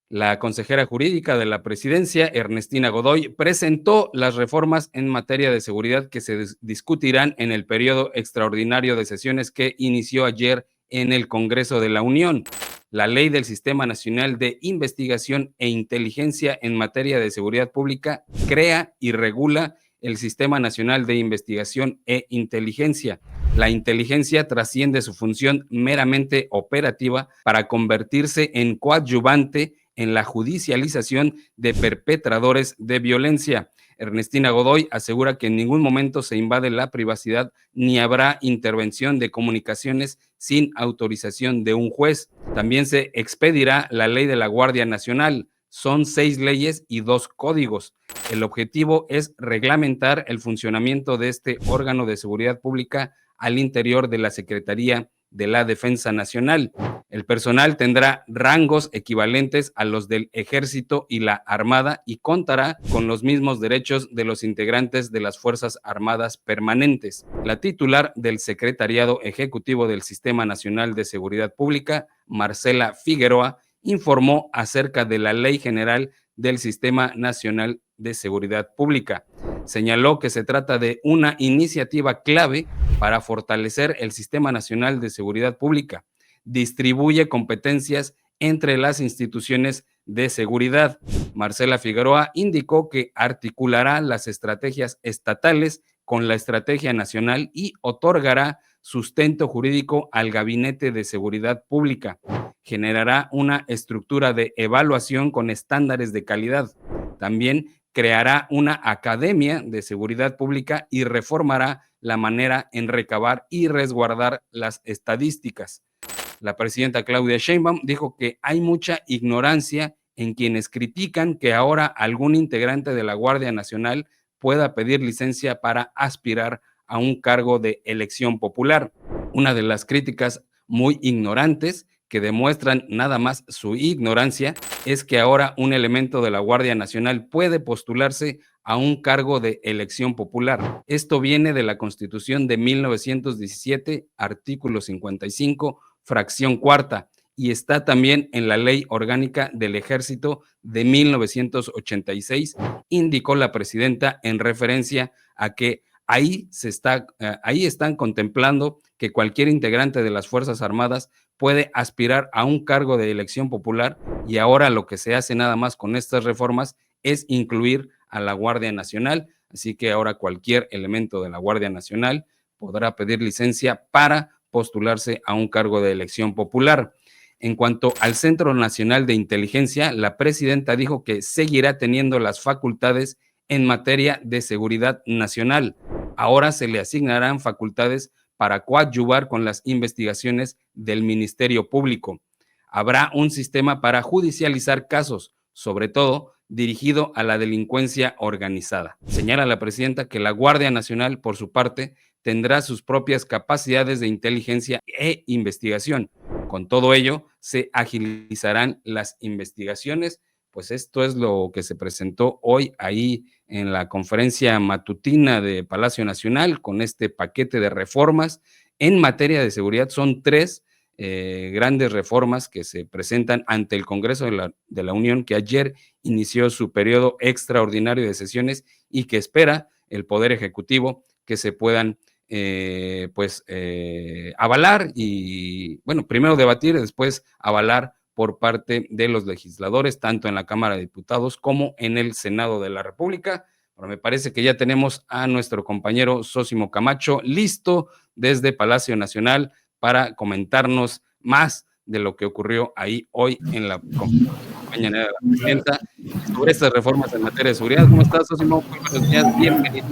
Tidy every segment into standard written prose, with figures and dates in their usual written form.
La consejera jurídica de la presidencia, Ernestina Godoy, presentó las reformas en materia de seguridad que se discutirán en el periodo extraordinario de sesiones que inició ayer en el Congreso de la Unión. La ley del Sistema Nacional de Investigación e Inteligencia en materia de seguridad pública crea y regula el Sistema Nacional de Investigación e Inteligencia. La inteligencia trasciende su función meramente operativa para convertirse en coadyuvante en la judicialización de perpetradores de violencia. Ernestina Godoy asegura que en ningún momento se invade la privacidad ni habrá intervención de comunicaciones sin autorización de un juez. También se expedirá la ley de la Guardia Nacional. Son 6 leyes y 2 códigos. El objetivo es reglamentar el funcionamiento de este órgano de seguridad pública al interior de la Secretaría de la Defensa Nacional. El personal tendrá rangos equivalentes a los del Ejército y la Armada y contará con los mismos derechos de los integrantes de las Fuerzas Armadas permanentes. La titular del Secretariado Ejecutivo del Sistema Nacional de Seguridad Pública, Marcela Figueroa, informó acerca de la Ley General del Sistema Nacional de Seguridad Pública. Señaló que se trata de una iniciativa clave para fortalecer el Sistema Nacional de Seguridad Pública. Distribuye competencias entre las instituciones de seguridad. Marcela Figueroa indicó que articulará las estrategias estatales con la estrategia nacional y otorgará sustento jurídico al Gabinete de Seguridad Pública. Generará una estructura de evaluación con estándares de calidad. También creará una academia de seguridad pública y reformará la manera en recabar y resguardar las estadísticas. La presidenta Claudia Sheinbaum dijo que hay mucha ignorancia en quienes critican que ahora algún integrante de la Guardia Nacional pueda pedir licencia para aspirar a un cargo de elección popular. Una de las críticas muy ignorantes que demuestran nada más su ignorancia es que ahora un elemento de la Guardia Nacional puede postularse a un cargo de elección popular. Esto viene de la Constitución de 1917, artículo 55, fracción cuarta, y está también en la Ley Orgánica del Ejército de 1986, indicó la presidenta en referencia a que ahí están contemplando que cualquier integrante de las Fuerzas Armadas puede aspirar a un cargo de elección popular y ahora lo que se hace nada más con estas reformas es incluir a la Guardia Nacional, así que ahora cualquier elemento de la Guardia Nacional podrá pedir licencia para postularse a un cargo de elección popular. En cuanto al Centro Nacional de Inteligencia, la presidenta dijo que seguirá teniendo las facultades en materia de seguridad nacional. Ahora se le asignarán facultades para coadyuvar con las investigaciones del Ministerio Público. Habrá un sistema para judicializar casos, sobre todo dirigido a la delincuencia organizada. Señala la presidenta que la Guardia Nacional, por su parte, tendrá sus propias capacidades de inteligencia e investigación. Con todo ello, se agilizarán las investigaciones. Pues esto es lo que se presentó hoy ahí en la conferencia matutina de Palacio Nacional con este paquete de reformas en materia de seguridad. Son 3 grandes reformas que se presentan ante el Congreso de la Unión, que ayer inició su periodo extraordinario de sesiones y que espera el Poder Ejecutivo que se puedan avalar y, bueno, primero debatir y después avalar por parte de los legisladores, tanto en la Cámara de Diputados como en el Senado de la República. Pero me parece que ya tenemos a nuestro compañero Sósimo Camacho listo desde Palacio Nacional para comentarnos más de lo que ocurrió ahí hoy en la mañana de la presidenta sobre estas reformas en materia de seguridad. ¿Cómo estás, Sósimo? Muy buenos días, bienvenido.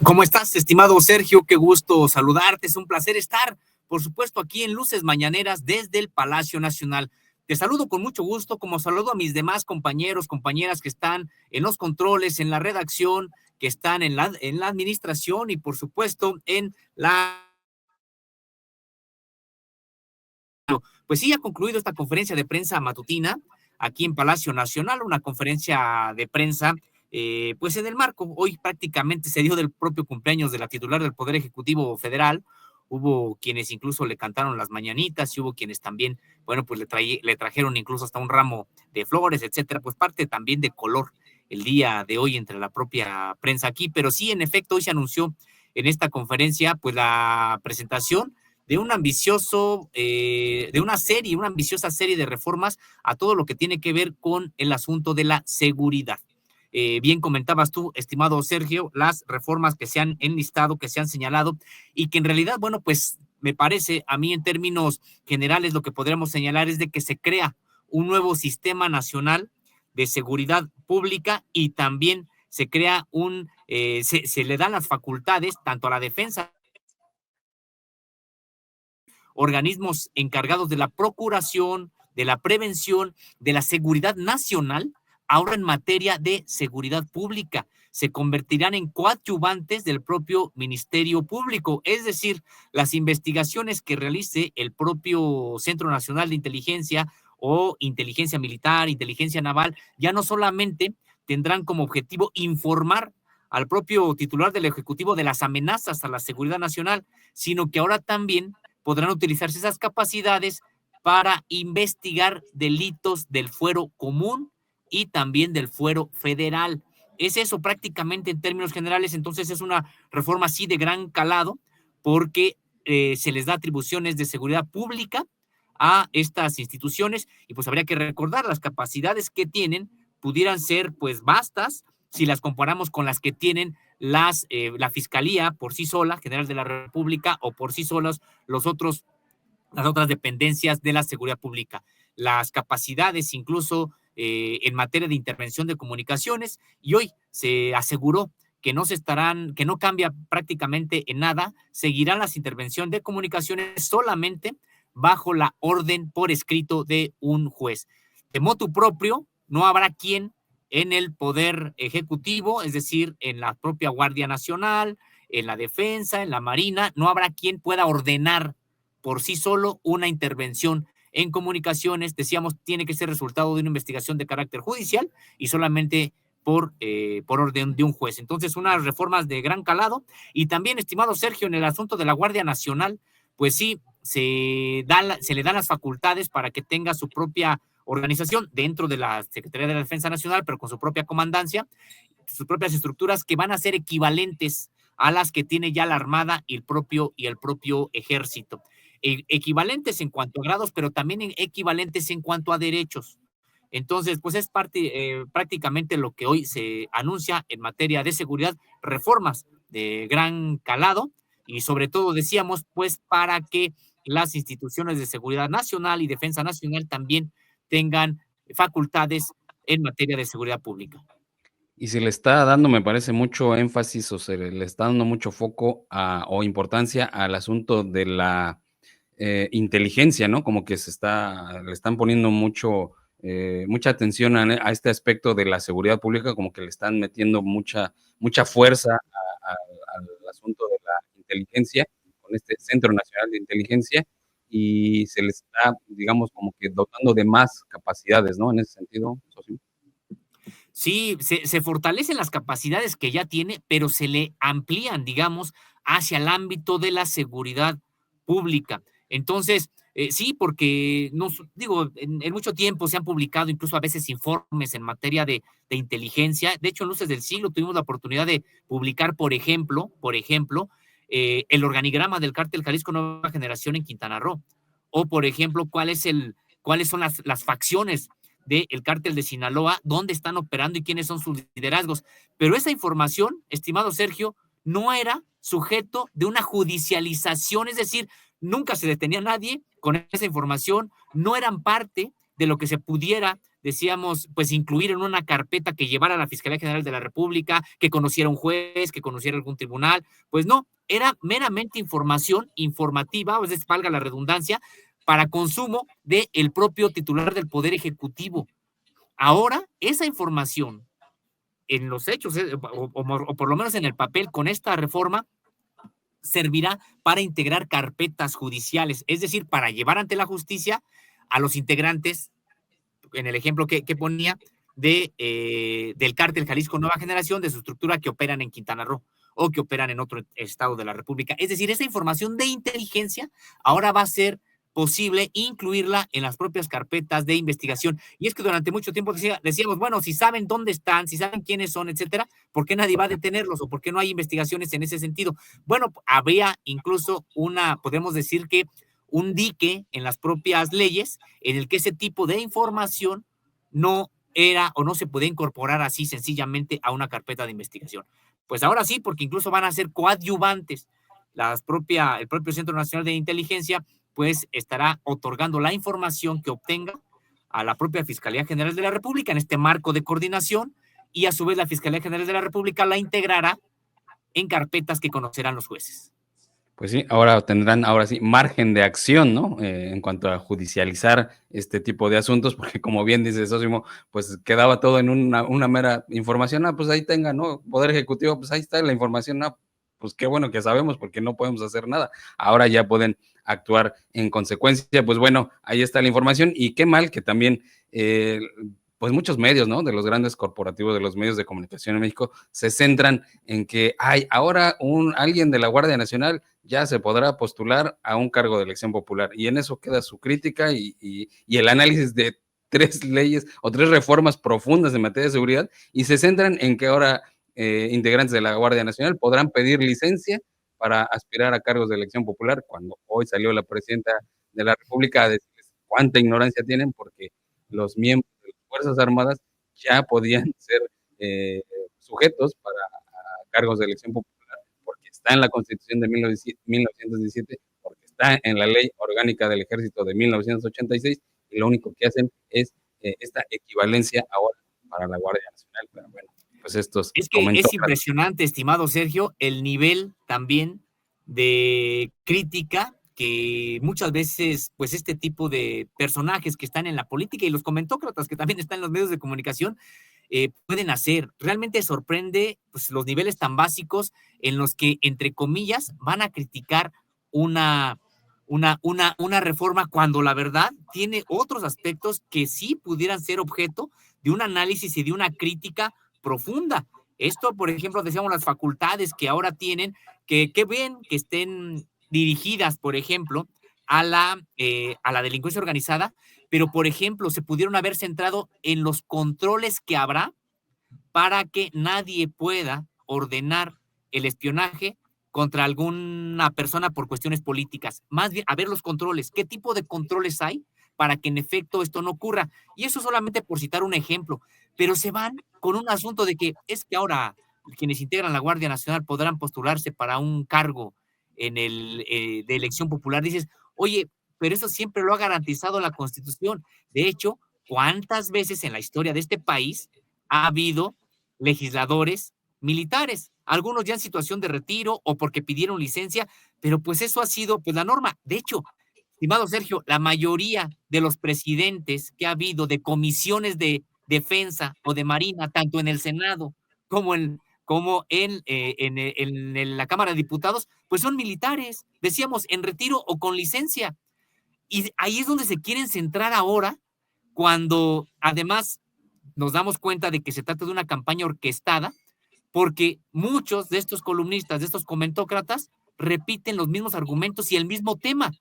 ¿Cómo estás, estimado Sergio? Qué gusto saludarte. Es un placer estar, por supuesto, aquí en Luces Mañaneras desde el Palacio Nacional. Te saludo con mucho gusto, como saludo a mis demás compañeros, compañeras que están en los controles, en la redacción, que están en la administración y, por supuesto, en la... Pues sí, ha concluido esta conferencia de prensa matutina aquí en Palacio Nacional, una conferencia de prensa pues en el marco, hoy prácticamente se dio del propio cumpleaños de la titular del Poder Ejecutivo Federal, hubo quienes incluso le cantaron las mañanitas y hubo quienes también, bueno, pues le trajeron incluso hasta un ramo de flores, etcétera, pues parte también de color el día de hoy entre la propia prensa aquí, pero sí, en efecto, hoy se anunció en esta conferencia, pues la presentación de un ambicioso, una ambiciosa serie de reformas a todo lo que tiene que ver con el asunto de la seguridad. Bien comentabas tú, estimado Sergio, las reformas que se han enlistado, que se han señalado, y que en realidad, bueno, pues me parece a mí en términos generales lo que podríamos señalar es de que se crea un nuevo sistema nacional de seguridad pública y también se crea se le dan las facultades tanto a la defensa, organismos encargados de la procuración, de la prevención, de la seguridad nacional, ahora en materia de seguridad pública. Se convertirán en coadyuvantes del propio Ministerio Público, es decir, las investigaciones que realice el propio Centro Nacional de Inteligencia o inteligencia militar, inteligencia naval, ya no solamente tendrán como objetivo informar al propio titular del Ejecutivo de las amenazas a la seguridad nacional, sino que ahora también podrán utilizarse esas capacidades para investigar delitos del fuero común y también del fuero federal. Es eso prácticamente en términos generales, entonces es una reforma así de gran calado porque se les da atribuciones de seguridad pública a estas instituciones y pues habría que recordar las capacidades que tienen pudieran ser pues vastas si las comparamos con las que tienen la Fiscalía por sí sola, General de la República, o por sí solas las otras dependencias de la seguridad pública. Las capacidades incluso en materia de intervención de comunicaciones, y hoy se aseguró que que no cambia prácticamente en nada, seguirán las intervenciones de comunicaciones solamente bajo la orden por escrito de un juez. De motu propio, no habrá quien en el Poder Ejecutivo, es decir, en la propia Guardia Nacional, en la Defensa, en la Marina, no habrá quien pueda ordenar por sí solo una intervención en comunicaciones. Decíamos, tiene que ser resultado de una investigación de carácter judicial y solamente por orden de un juez. Entonces, unas reformas de gran calado. Y también, estimado Sergio, en el asunto de la Guardia Nacional, pues sí, se le dan las facultades para que tenga su propia organización dentro de la Secretaría de la Defensa Nacional, pero con su propia comandancia, sus propias estructuras que van a ser equivalentes a las que tiene ya la Armada y el propio Ejército. Equivalentes en cuanto a grados, pero también equivalentes en cuanto a derechos. Entonces, pues es prácticamente lo que hoy se anuncia en materia de seguridad, reformas de gran calado y sobre todo decíamos, pues para que las instituciones de seguridad nacional y defensa nacional también tengan facultades en materia de seguridad pública. Y se le está dando, me parece, mucho énfasis o se le está dando mucho foco o importancia al asunto de la inteligencia, ¿no? Como que le están poniendo mucha atención a este aspecto de la seguridad pública, como que le están metiendo mucha fuerza al asunto de la inteligencia, con este Centro Nacional de Inteligencia, y se les está, digamos, como que dotando de más capacidades, ¿no? En ese sentido, socio. Sí, se fortalecen las capacidades que ya tiene, pero se le amplían, digamos, hacia el ámbito de la seguridad pública. Entonces, sí, porque digo, en mucho tiempo se han publicado incluso a veces informes en materia de inteligencia. De hecho, en Luces del Siglo tuvimos la oportunidad de publicar, por ejemplo, el organigrama del cártel Jalisco Nueva Generación en Quintana Roo. O, por ejemplo, cuáles son las facciones del cártel de Sinaloa, dónde están operando y quiénes son sus liderazgos. Pero esa información, estimado Sergio, no era sujeto de una judicialización, es decir, nunca se detenía a nadie con esa información, no eran parte de lo que se pudiera, decíamos, pues incluir en una carpeta que llevara a la Fiscalía General de la República, que conociera un juez, que conociera algún tribunal, pues no, era meramente información informativa, o sea, valga la redundancia, para consumo del propio titular del Poder Ejecutivo. Ahora, esa información en los hechos, o por lo menos en el papel, con esta reforma, servirá para integrar carpetas judiciales, es decir, para llevar ante la justicia a los integrantes, en el ejemplo que ponía, del cártel Jalisco Nueva Generación, de su estructura que operan en Quintana Roo. o que operan en otro estado de la República. Es decir, esa información de inteligencia ahora va a ser posible incluirla en las propias carpetas de investigación. Y es que durante mucho tiempo decíamos, bueno, si saben dónde están, si saben quiénes son, etcétera, ¿por qué nadie va a detenerlos o por qué no hay investigaciones en ese sentido? Bueno, habría incluso podemos decir que un dique en las propias leyes en el que ese tipo de información no era o no se puede incorporar así sencillamente a una carpeta de investigación. Pues ahora sí, porque incluso van a ser coadyuvantes. El propio Centro Nacional de Inteligencia pues estará otorgando la información que obtenga a la propia Fiscalía General de la República en este marco de coordinación, y a su vez la Fiscalía General de la República la integrará en carpetas que conocerán los jueces. Pues sí, ahora tendrán, ahora sí, margen de acción, ¿no? En cuanto a judicializar este tipo de asuntos, porque como bien dice Sósimo, pues quedaba todo en una mera información. Pues ahí tenga, ¿no? Poder Ejecutivo, pues ahí está la información. Pues qué bueno que sabemos, porque no podemos hacer nada. Ahora ya pueden actuar en consecuencia. Pues bueno, ahí está la información, y qué mal que también pues muchos medios, ¿no? De los grandes corporativos, de los medios de comunicación en México, se centran en que hay ahora alguien de la Guardia Nacional ya se podrá postular a un cargo de elección popular. Y en eso queda su crítica y el análisis de 3 leyes o 3 reformas profundas en materia de seguridad, y se centran en que ahora integrantes de la Guardia Nacional podrán pedir licencia para aspirar a cargos de elección popular, cuando hoy salió la presidenta de la República a decirles cuánta ignorancia tienen, porque los miembros de las Fuerzas Armadas ya podían ser sujetos para cargos de elección popular, porque está en la Constitución de 1917, porque está en la Ley Orgánica del Ejército de 1986, y lo único que hacen es esta equivalencia ahora para la Guardia Nacional. Pero bueno, pues estos es que es impresionante, estimado Sergio, el nivel también de crítica que muchas veces, pues este tipo de personajes que están en la política y los comentócratas que también están en los medios de comunicación pueden hacer. Realmente sorprende pues, los niveles tan básicos en los que, entre comillas, van a criticar una reforma cuando la verdad tiene otros aspectos que sí pudieran ser objeto de un análisis y de una crítica profunda. Esto, por ejemplo, decíamos las facultades que ahora tienen, que bien que estén dirigidas, por ejemplo, a la delincuencia organizada, pero, por ejemplo, se pudieron haber centrado en los controles que habrá para que nadie pueda ordenar el espionaje contra alguna persona por cuestiones políticas. Más bien, a ver los controles, qué tipo de controles hay para que en efecto esto no ocurra. Y eso solamente por citar un ejemplo, pero se van con un asunto de que es que ahora quienes integran la Guardia Nacional podrán postularse para un cargo de elección popular. Dices, oye, pero eso siempre lo ha garantizado la Constitución. De hecho, ¿cuántas veces en la historia de este país ha habido legisladores militares? Algunos ya en situación de retiro o porque pidieron licencia, pero pues eso ha sido pues la norma. De hecho, estimado Sergio, la mayoría de los presidentes que ha habido de comisiones de defensa o de marina, tanto en el Senado como en la Cámara de Diputados, pues son militares, decíamos, en retiro o con licencia. Y ahí es donde se quieren centrar ahora, cuando además nos damos cuenta de que se trata de una campaña orquestada, porque muchos de estos columnistas, de estos comentócratas, repiten los mismos argumentos y el mismo tema.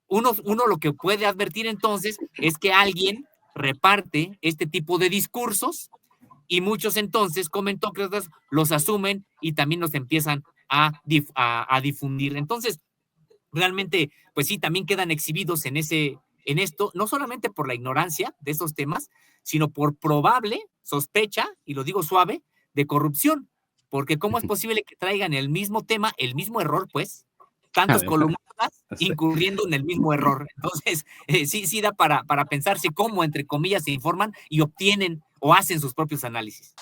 Uno lo que puede advertir entonces es que alguien reparte este tipo de discursos y muchos entonces comentócratas los asumen y también los empiezan a difundir. Entonces, realmente, pues sí, también quedan exhibidos en esto, no solamente por la ignorancia de esos temas, sino por probable sospecha, y lo digo suave, de corrupción. Porque ¿cómo es posible que traigan el mismo tema, el mismo error, pues, tantos columnistas incurriendo en el mismo error? Entonces, sí da para pensarse cómo, entre comillas, se informan y obtienen o hacen sus propios análisis.